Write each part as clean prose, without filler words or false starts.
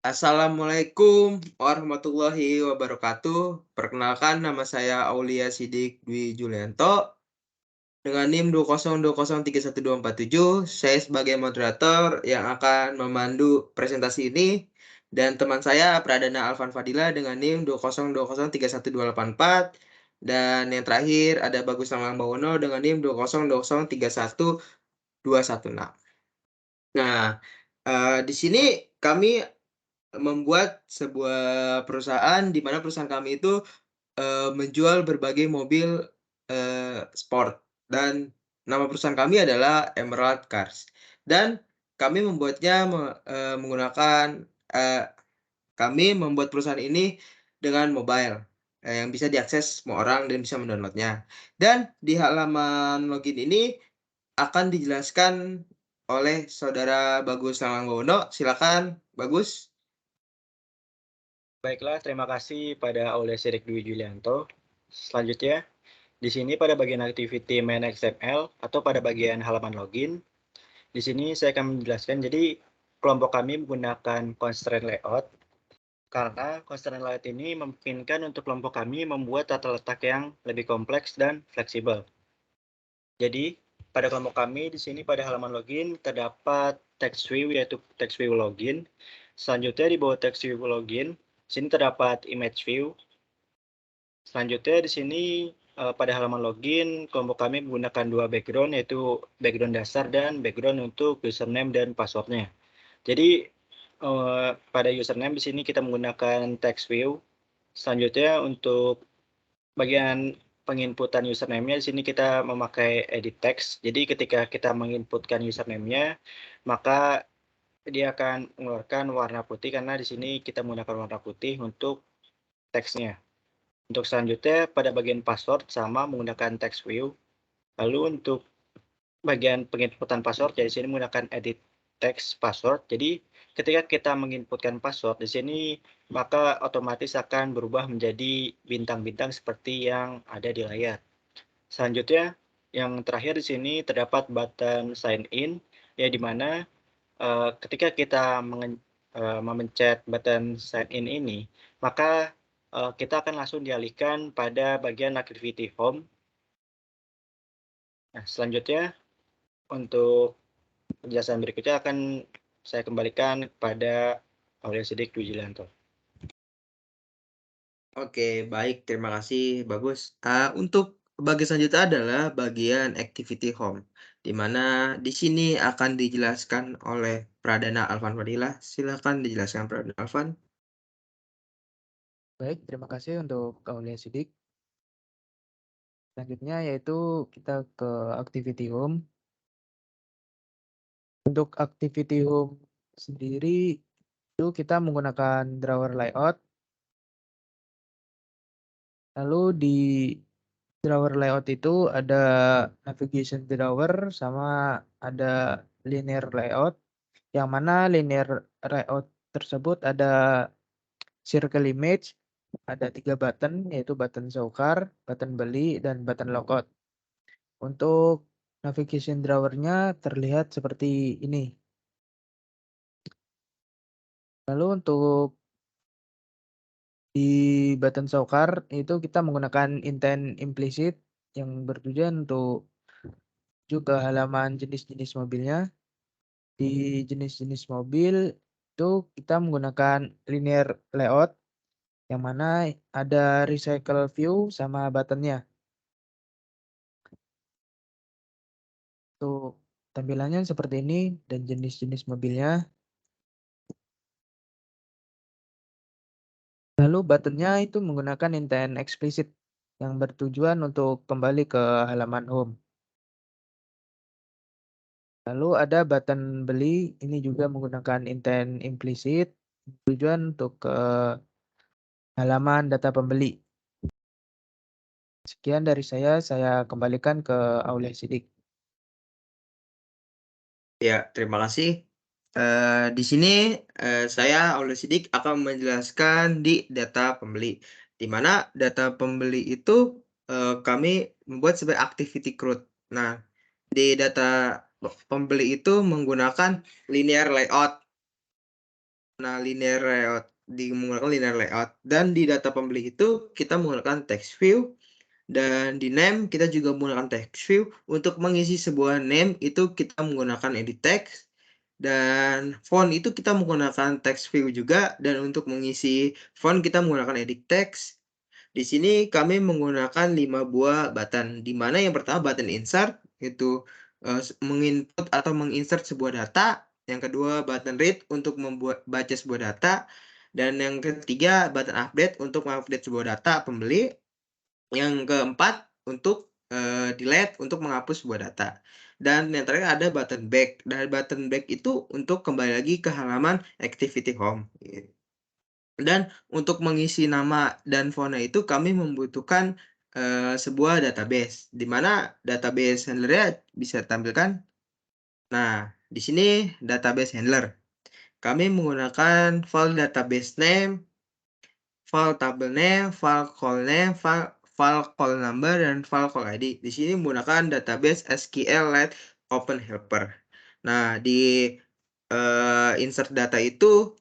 Assalamualaikum warahmatullahi wabarakatuh. Perkenalkan nama saya Aulia Sidik Dwi Julianto dengan NIM 202031247. Saya sebagai moderator yang akan memandu presentasi ini dan teman saya Pradana Alvan Fadila dengan NIM 202031284 dan yang terakhir ada Bagus Tamang Bawono dengan NIM 202031216. Nah, di sini kami membuat sebuah perusahaan di mana perusahaan kami itu, menjual berbagai mobil, sport dan nama perusahaan kami adalah Emerald Cars dan kami membuatnya menggunakan, kami membuat perusahaan ini dengan mobile, yang bisa diakses semua orang dan bisa mendownload-nya. Dan di halaman login ini akan dijelaskan oleh saudara Bagus Samanggono, silakan Bagus. Baiklah, terima kasih pada Aulia Sidik Dwi Julianto. Selanjutnya, di sini pada bagian activity main XML atau pada bagian halaman login, di sini saya akan menjelaskan. Jadi, kelompok kami menggunakan constraint layout karena constraint layout ini memungkinkan untuk kelompok kami membuat tata letak yang lebih kompleks dan fleksibel. Jadi, pada kelompok kami di sini pada halaman login terdapat text view yaitu text view login. Selanjutnya di bawah text view login, sini terdapat image view. Selanjutnya di sini pada halaman login kelompok kami menggunakan dua background yaitu background dasar dan background untuk username dan passwordnya. Jadi pada username di sini kita menggunakan text view. Selanjutnya untuk bagian penginputan username-nya di sini kita memakai edit text. Jadi ketika kita menginputkan username-nya, maka dia akan mengeluarkan warna putih karena di sini kita menggunakan warna putih untuk teksnya. Untuk selanjutnya pada bagian password sama menggunakan text view. Lalu untuk bagian penginputan password ya di sini menggunakan edit text password. Jadi ketika kita menginputkan password di sini maka otomatis akan berubah menjadi bintang-bintang seperti yang ada di layar. Selanjutnya yang terakhir di sini terdapat button sign in ya di mana ketika kita memencet button sign in ini maka kita akan langsung dialihkan pada bagian activity home. Nah, selanjutnya untuk penjelasan berikutnya akan saya kembalikan kepada Aulia Sidik Dwi Julianto. Oke, baik, terima kasih, bagus. Untuk bagian selanjutnya adalah bagian activity home, di mana di sini akan dijelaskan oleh Pradana Alvan Fadilah. Silakan dijelaskan Pradana Alvan. Baik, terima kasih untuk Aulia Sidik. Selanjutnya yaitu kita ke activity home. Untuk activity home sendiri itu kita menggunakan drawer layout. Lalu di drawer layout itu ada navigation drawer sama ada linear layout. Yang mana linear layout tersebut ada circle image, ada 3 button yaitu button show car, button beli, dan button logout. Untuk navigation drawer-nya terlihat seperti ini. Lalu untuk di button show car itu kita menggunakan intent implicit yang bertujuan untuk juga halaman jenis-jenis mobilnya. Di jenis-jenis mobil itu kita menggunakan linear layout yang mana ada recycle view sama buttonnya. Untuk tampilannya seperti ini dan jenis-jenis mobilnya. Lalu buttonnya itu menggunakan intent explicit yang bertujuan untuk kembali ke halaman home. Lalu ada button beli, ini juga menggunakan intent implicit, tujuan untuk ke halaman data pembeli. Sekian dari saya kembalikan ke Aulia Sidik. Ya, terima kasih. Di sini saya Aulia Sidik akan menjelaskan di data pembeli, di mana data pembeli itu kami membuat sebagai activity CRUD. Nah, di data pembeli itu menggunakan linear layout. linear layout, menggunakan linear layout. Dan di data pembeli itu kita menggunakan text view, dan di name kita juga menggunakan text view. Untuk mengisi sebuah name itu kita menggunakan edit text, dan font itu kita menggunakan text view juga, dan untuk mengisi font kita menggunakan edit text. Di sini kami menggunakan 5 buah button, di mana yang pertama button insert, itu menginput atau menginsert sebuah data. Yang kedua button read untuk baca sebuah data. Dan yang ketiga button update untuk mengupdate sebuah data pembeli. Yang keempat untuk delete untuk menghapus sebuah data. Dan yang terakhir ada button back. Dan button back itu untuk kembali lagi ke halaman activity home. Dan untuk mengisi nama dan fauna itu kami membutuhkan sebuah database, di mana database handler-nya bisa ditampilkan. Nah, di sini database handler. Kami menggunakan file database name, file table name, file call name, file call number, dan file call ID. Di sini menggunakan database SQLite Open Helper. Nah, di insert data itu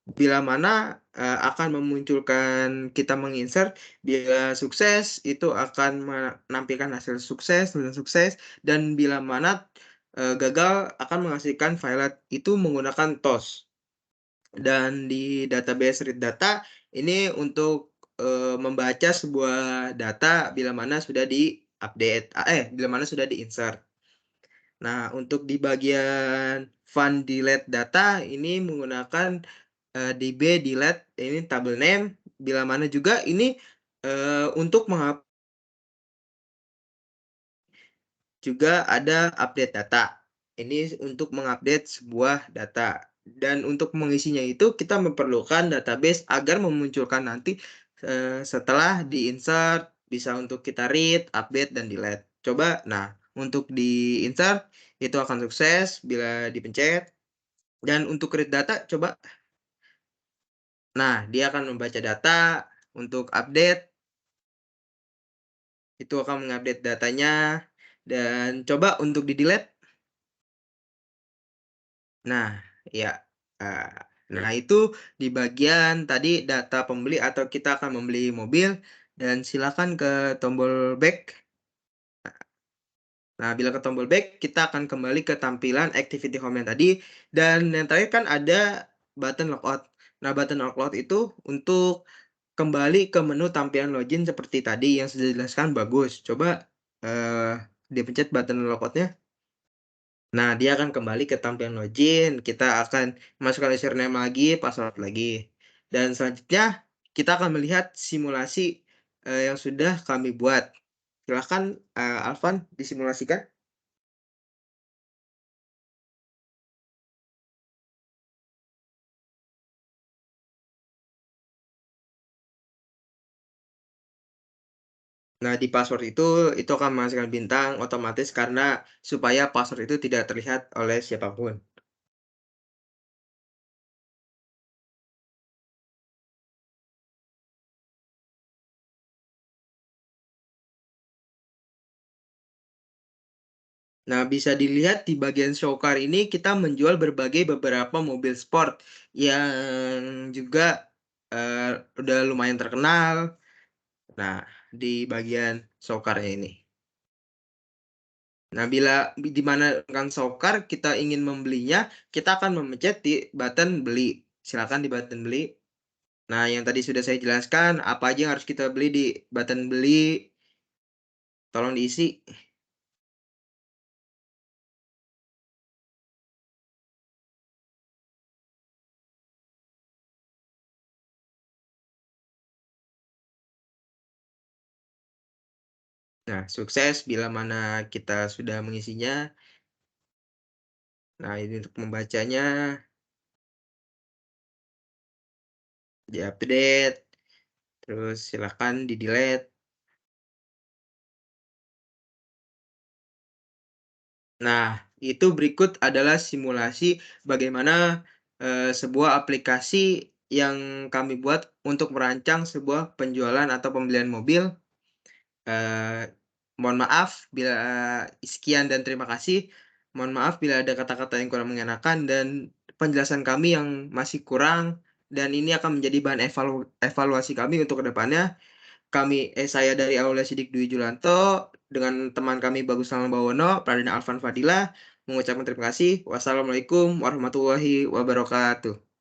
bila mana akan memunculkan kita menginsert, bila sukses itu akan menampilkan hasil sukses dan sukses, dan bila mana gagal akan menghasilkan file itu menggunakan toss. Dan di database read data ini untuk membaca sebuah data bila mana sudah di update, bila mana sudah di insert. Nah, untuk di bagian fun delete data ini menggunakan db delete ini table name, bila mana juga ini untuk juga ada update data. Ini untuk mengupdate sebuah data. Dan untuk mengisinya itu kita memerlukan database agar memunculkan nanti setelah di insert, bisa untuk kita read, update, dan delete. Coba, nah untuk di insert itu akan sukses bila dipencet. Dan untuk read data, coba. Nah, dia akan membaca data. Untuk update, itu akan mengupdate datanya. Dan coba untuk di delete. Nah, ya. Nah, itu di bagian tadi data pembeli atau kita akan membeli mobil, dan silakan ke tombol back. Nah, bila ke tombol back, kita akan kembali ke tampilan activity home yang tadi, dan yang terakhir kan ada button logout. Nah, button logout itu untuk kembali ke menu tampilan login seperti tadi yang sudah dijelaskan bagus. Coba dipencet button logoutnya. Nah, dia akan kembali ke tampilan login. Kita akan masukkan username lagi, password lagi. Dan selanjutnya kita akan melihat simulasi yang sudah kami buat. Silahkan Alvan disimulasikan. Nah, di password itu akan menghasilkan bintang otomatis karena supaya password itu tidak terlihat oleh siapapun. Nah, bisa dilihat di bagian showcar ini kita menjual beberapa mobil sport yang juga udah lumayan terkenal. Nah, di bagian showcar ini. Nah, bila di mana dengan showcar kita ingin membelinya, kita akan memencet di button beli. Silakan di button beli. Nah, yang tadi sudah saya jelaskan apa aja yang harus kita beli di button beli. Tolong diisi. Nah, sukses bila mana kita sudah mengisinya. Nah, ini untuk membacanya, di-update, terus silakan di-delete. Nah, itu berikut adalah simulasi bagaimana sebuah aplikasi yang kami buat untuk merancang sebuah penjualan atau pembelian mobil. Mohon maaf bila sekian dan terima kasih. Mohon maaf bila ada kata-kata yang kurang mengenakan, dan penjelasan kami yang masih kurang dan ini akan menjadi bahan evaluasi kami untuk kedepannya. Saya dari Aulia Sidik Dwi Julianto dengan teman kami Bagus Salam Bawono, Pradana Alvan Fadila mengucapkan terima kasih. Wassalamualaikum warahmatullahi wabarakatuh.